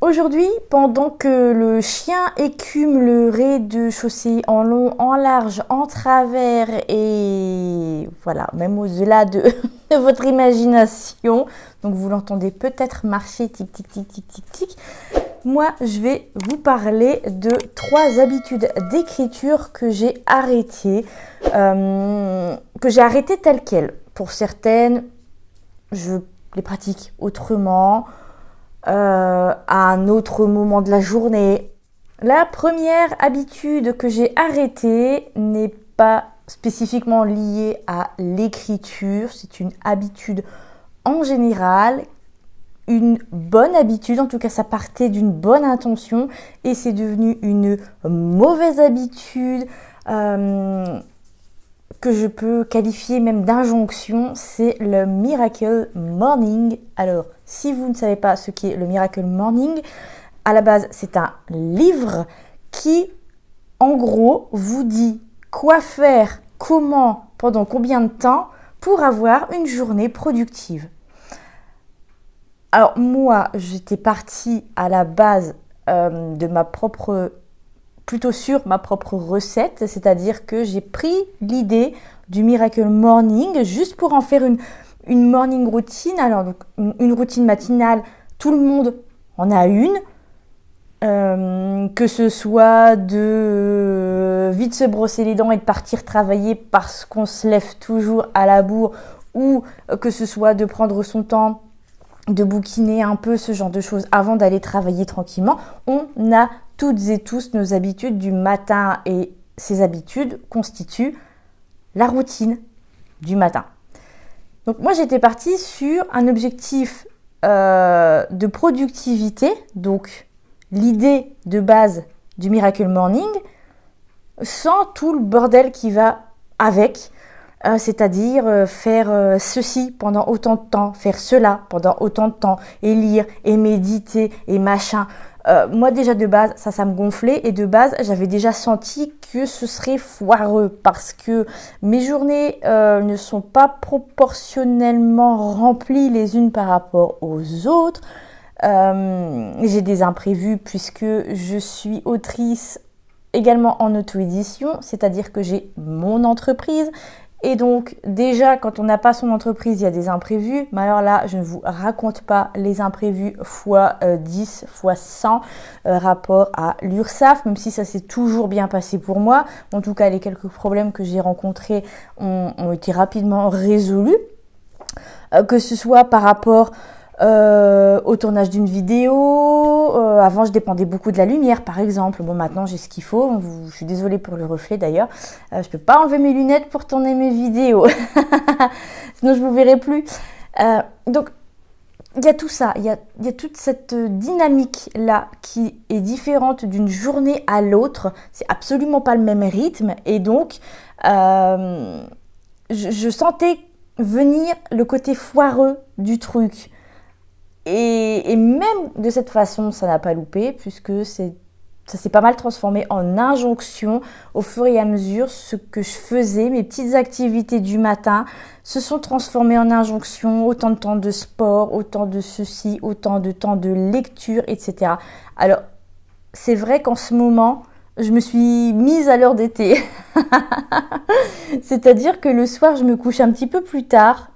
Aujourd'hui, pendant que le chien écume le rez-de-chaussée en long, en large, en travers et voilà, même au-delà de, de votre imagination, donc vous l'entendez peut-être marcher tic tic tic tic tic tic, moi je vais vous parler de 3 habitudes d'écriture que j'ai arrêtées, telles quelles. Pour certaines, je les pratique autrement. À un autre moment de la journée. La première habitude que j'ai arrêtée n'est pas spécifiquement liée à l'écriture, c'est une habitude en général, une bonne habitude, en tout cas ça partait d'une bonne intention et c'est devenu une mauvaise habitude que je peux qualifier même d'injonction, c'est le Miracle Morning. Alors, si vous ne savez pas ce qu'est le Miracle Morning, à la base, c'est un livre qui, en gros, vous dit quoi faire, comment, pendant combien de temps pour avoir une journée productive. Alors, moi, j'étais partie à la base plutôt sur ma propre recette, c'est-à-dire que j'ai pris l'idée du Miracle Morning juste pour en faire une morning routine. Alors, donc, une routine matinale, tout le monde en a une, que ce soit de vite se brosser les dents et de partir travailler parce qu'on se lève toujours à la bourre, ou que ce soit de prendre son temps, de bouquiner un peu ce genre de choses avant d'aller travailler tranquillement. On a toutes et tous nos habitudes du matin et ces habitudes constituent la routine du matin. Donc moi j'étais partie sur un objectif de productivité, donc l'idée de base du Miracle Morning, sans tout le bordel qui va avec. C'est-à-dire faire ceci pendant autant de temps, faire cela pendant autant de temps, et lire, et méditer, et machin. Moi déjà de base, ça me gonflait, et de base, j'avais déjà senti que ce serait foireux, parce que mes journées ne sont pas proportionnellement remplies les unes par rapport aux autres. J'ai des imprévus, puisque je suis autrice également en auto-édition, c'est-à-dire que j'ai mon entreprise. Et donc déjà quand on n'a pas son entreprise, il y a des imprévus, mais alors là je ne vous raconte pas les imprévus fois 10, fois 100 rapport à l'URSSAF, même si ça s'est toujours bien passé pour moi. En tout cas les quelques problèmes que j'ai rencontrés ont été rapidement résolus, que ce soit par rapport au tournage d'une vidéo. Avant je dépendais beaucoup de la lumière par exemple. Bon, maintenant j'ai ce qu'il faut. Je suis désolée pour le reflet d'ailleurs. Je peux pas enlever mes lunettes pour tourner mes vidéos. Sinon je vous verrai plus. Donc il y a tout ça, il y a toute cette dynamique là qui est différente d'une journée à l'autre. C'est absolument pas le même rythme, et donc je sentais venir le côté foireux du truc. Et même de cette façon, ça n'a pas loupé, puisque ça s'est pas mal transformé en injonction au fur et à mesure. Ce que je faisais, mes petites activités du matin, se sont transformées en injonction. Autant de temps de sport, autant de ceci, autant de temps de lecture, etc. Alors, c'est vrai qu'en ce moment, je me suis mise à l'heure d'été. C'est-à-dire que le soir, je me couche un petit peu plus tard.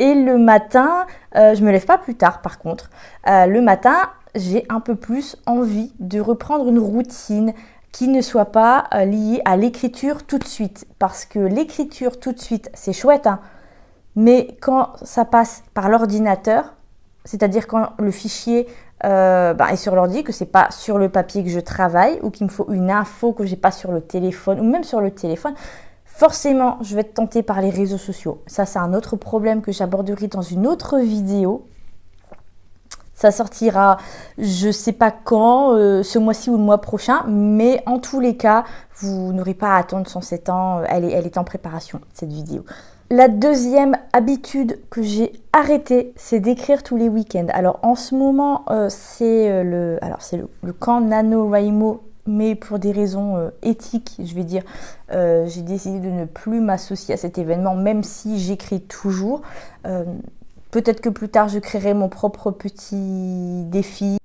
Et le matin, je me lève pas plus tard par contre. Le matin, j'ai un peu plus envie de reprendre une routine qui ne soit pas liée à l'écriture tout de suite. Parce que l'écriture tout de suite, c'est chouette, hein, mais quand ça passe par l'ordinateur, c'est-à-dire quand le fichier est sur l'ordi, que c'est pas sur le papier que je travaille, ou qu'il me faut une info que j'ai pas sur le téléphone, ou même sur le téléphone, forcément, je vais être tentée par les réseaux sociaux. Ça, c'est un autre problème que j'aborderai dans une autre vidéo. Ça sortira, je ne sais pas quand, ce mois-ci ou le mois prochain, mais en tous les cas, vous n'aurez pas à attendre 107 ans. Elle est en préparation, cette vidéo. La deuxième habitude que j'ai arrêtée, c'est d'écrire tous les week-ends. Alors, en ce moment, c'est le camp NaNoWriMo, mais pour des raisons éthiques, je vais dire, j'ai décidé de ne plus m'associer à cet événement, même si j'écris toujours. Peut-être que plus tard, je créerai mon propre petit défi.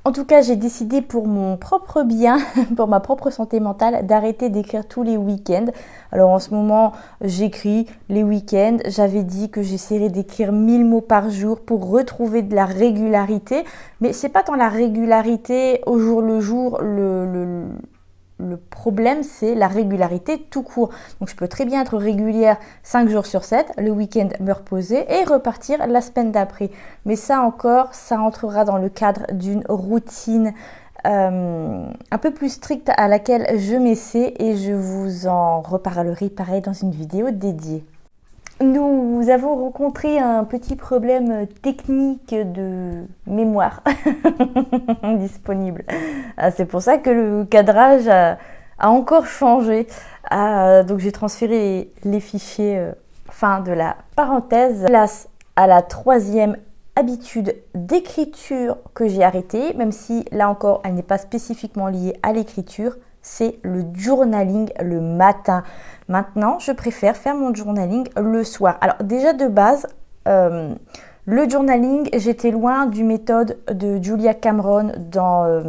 En tout cas, j'ai décidé pour mon propre bien, pour ma propre santé mentale, d'arrêter d'écrire tous les week-ends. Alors en ce moment, j'écris les week-ends. J'avais dit que j'essaierais d'écrire 1000 mots par jour pour retrouver de la régularité. Mais c'est pas tant la régularité au jour le jour, le problème, c'est la régularité tout court. Donc, je peux très bien être régulière 5 jours sur 7, le week-end me reposer et repartir la semaine d'après. Mais ça encore, ça entrera dans le cadre d'une routine un peu plus stricte à laquelle je m'essaie et je vous en reparlerai pareil dans une vidéo dédiée. Nous avons rencontré un petit problème technique de mémoire disponible. C'est pour ça que le cadrage a encore changé. Donc j'ai transféré les fichiers fin de la parenthèse. Place à la 3e habitude d'écriture que j'ai arrêtée, même si là encore elle n'est pas spécifiquement liée à l'écriture. C'est le journaling le matin. Maintenant, je préfère faire mon journaling le soir. Alors déjà de base, le journaling, j'étais loin du méthode de Julia Cameron dans...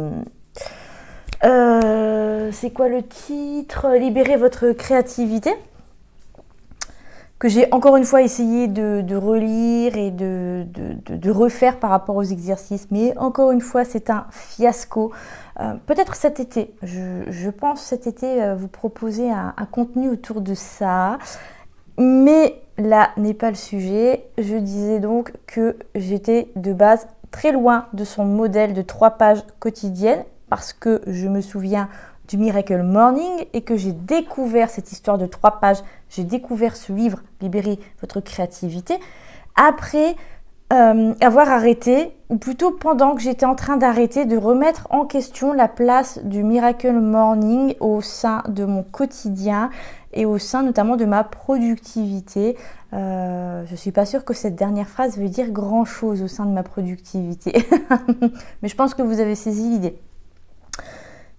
c'est quoi le titre? Libérez votre créativité. Que j'ai encore une fois essayé de relire et de refaire par rapport aux exercices. Mais encore une fois, c'est un fiasco. Peut-être cet été, je pense cet été vous proposer un contenu autour de ça. Mais là n'est pas le sujet. Je disais donc que j'étais de base très loin de son modèle de 3 pages quotidiennes. Parce que je me souviens du Miracle Morning et que j'ai découvert cette histoire de 3 pages. J'ai découvert ce livre, Libérer votre créativité, après avoir arrêté, ou plutôt pendant que j'étais en train d'arrêter, de remettre en question la place du Miracle Morning au sein de mon quotidien et au sein notamment de ma productivité. Je ne suis pas sûre que cette dernière phrase veut dire grand-chose au sein de ma productivité. Mais je pense que vous avez saisi l'idée.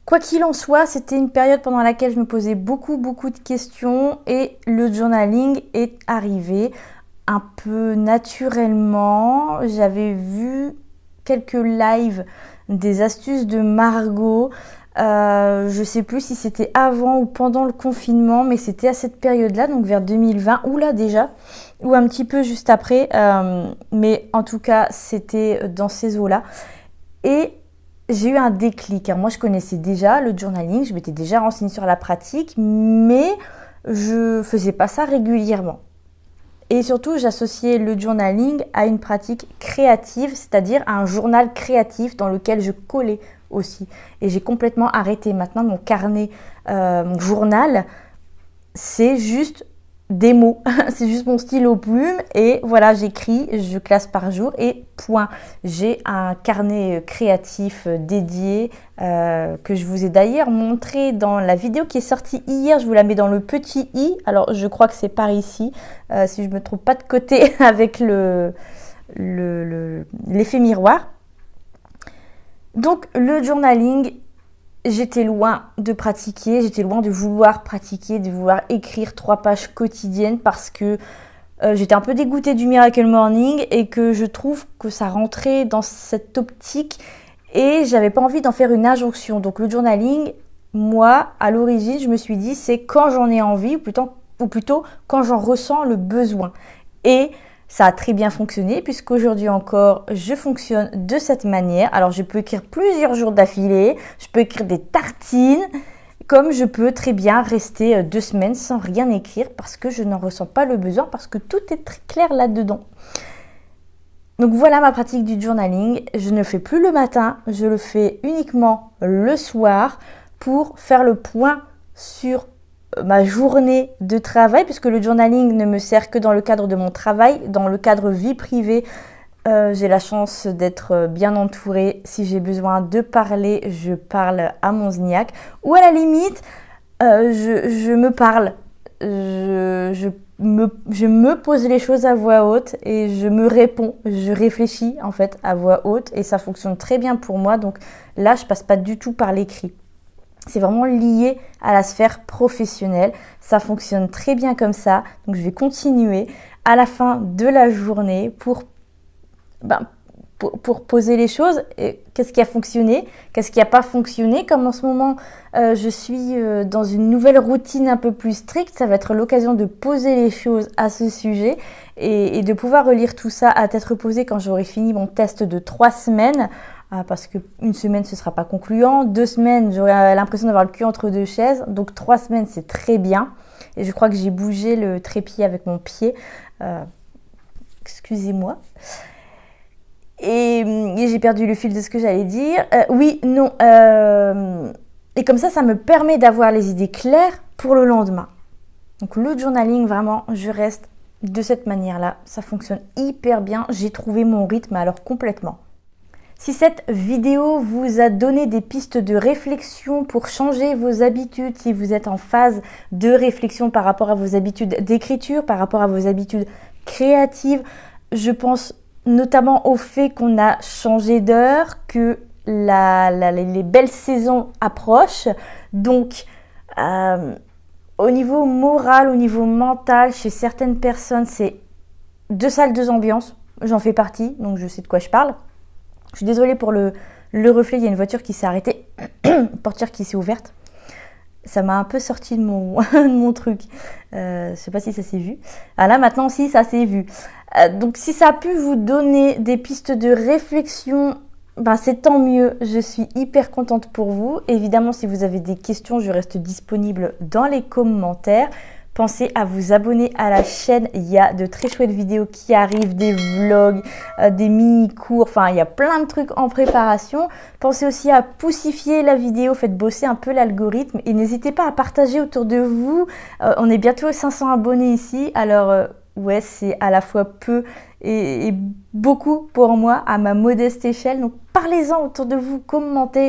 Quoi qu'il en soit, c'était une période pendant laquelle je me posais beaucoup de questions et le journaling est arrivé un peu naturellement. J'avais vu quelques lives des astuces de Margot. Je sais plus si c'était avant ou pendant le confinement, mais c'était à cette période-là, donc vers 2020, ou là déjà, ou un petit peu juste après. Mais en tout cas, c'était dans ces eaux-là. Et j'ai eu un déclic, car moi je connaissais déjà le journaling, je m'étais déjà renseignée sur la pratique, mais je faisais pas ça régulièrement. Et surtout, j'associais le journaling à une pratique créative, c'est-à-dire à un journal créatif dans lequel je collais aussi. Et j'ai complètement arrêté. Maintenant, mon carnet, mon journal, c'est juste des mots, c'est juste mon stylo plume et voilà, j'écris, je classe par jour et point. J'ai un carnet créatif dédié que je vous ai d'ailleurs montré dans la vidéo qui est sortie hier. Je vous la mets dans le petit i. Alors je crois que c'est par ici, si je me trompe pas de côté avec l'effet miroir. Donc le journaling, j'étais loin de pratiquer, j'étais loin de vouloir pratiquer, de vouloir écrire 3 pages quotidiennes parce que j'étais un peu dégoûtée du Miracle Morning et que je trouve que ça rentrait dans cette optique et j'avais pas envie d'en faire une injonction. Donc le journaling, moi, à l'origine, je me suis dit c'est quand j'en ai envie ou plutôt quand j'en ressens le besoin. Et ça a très bien fonctionné puisqu'aujourd'hui encore, je fonctionne de cette manière. Alors, je peux écrire plusieurs jours d'affilée, je peux écrire des tartines, comme je peux très bien rester 2 semaines sans rien écrire parce que je n'en ressens pas le besoin, parce que tout est très clair là-dedans. Donc voilà ma pratique du journaling. Je ne le fais plus le matin, je le fais uniquement le soir pour faire le point sur ma journée de travail, puisque le journaling ne me sert que dans le cadre de mon travail. Dans le cadre vie privée, j'ai la chance d'être bien entourée. Si j'ai besoin de parler, je parle à mon Zniac. Ou à la limite, je me parle. Je me pose les choses à voix haute et je me réponds. Je réfléchis en fait à voix haute et ça fonctionne très bien pour moi. Donc là, je passe pas du tout par l'écrit. C'est vraiment lié à la sphère professionnelle. Ça fonctionne très bien comme ça. Donc, je vais continuer à la fin de la journée pour pour poser les choses. Qu'est-ce qui a fonctionné, qu'est-ce qui n'a pas fonctionné. Comme en ce moment, je suis dans une nouvelle routine un peu plus stricte, ça va être l'occasion de poser les choses à ce sujet et de pouvoir relire tout ça à tête reposée quand j'aurai fini mon test de 3 semaines. Parce qu'une semaine, ce ne sera pas concluant. 2 semaines, j'aurai l'impression d'avoir le cul entre 2 chaises. Donc 3 semaines, c'est très bien. Et je crois que j'ai bougé le trépied avec mon pied. Excusez-moi. Et j'ai perdu le fil de ce que j'allais dire. Oui, non. Et comme ça me permet d'avoir les idées claires pour le lendemain. Donc le journaling, vraiment, je reste de cette manière-là. Ça fonctionne hyper bien. J'ai trouvé mon rythme alors complètement. Si cette vidéo vous a donné des pistes de réflexion pour changer vos habitudes, si vous êtes en phase de réflexion par rapport à vos habitudes d'écriture, par rapport à vos habitudes créatives, je pense notamment au fait qu'on a changé d'heure, que les belles saisons approchent. Donc, au niveau moral, au niveau mental, chez certaines personnes, c'est 2 salles, 2 ambiances. J'en fais partie, donc je sais de quoi je parle. Je suis désolée pour le reflet, il y a une voiture qui s'est arrêtée, portière qui s'est ouverte. Ça m'a un peu sorti de mon truc. Je ne sais pas si ça s'est vu. Ah là, maintenant aussi, ça s'est vu. Donc, si ça a pu vous donner des pistes de réflexion, c'est tant mieux. Je suis hyper contente pour vous. Évidemment, si vous avez des questions, je reste disponible dans les commentaires. Pensez à vous abonner à la chaîne, il y a de très chouettes vidéos qui arrivent, des vlogs, des mini-cours, il y a plein de trucs en préparation. Pensez aussi à poussifier la vidéo, faites bosser un peu l'algorithme et n'hésitez pas à partager autour de vous. On est bientôt à 500 abonnés ici, alors ouais, c'est à la fois peu et beaucoup pour moi à ma modeste échelle. Donc parlez-en autour de vous, commentez.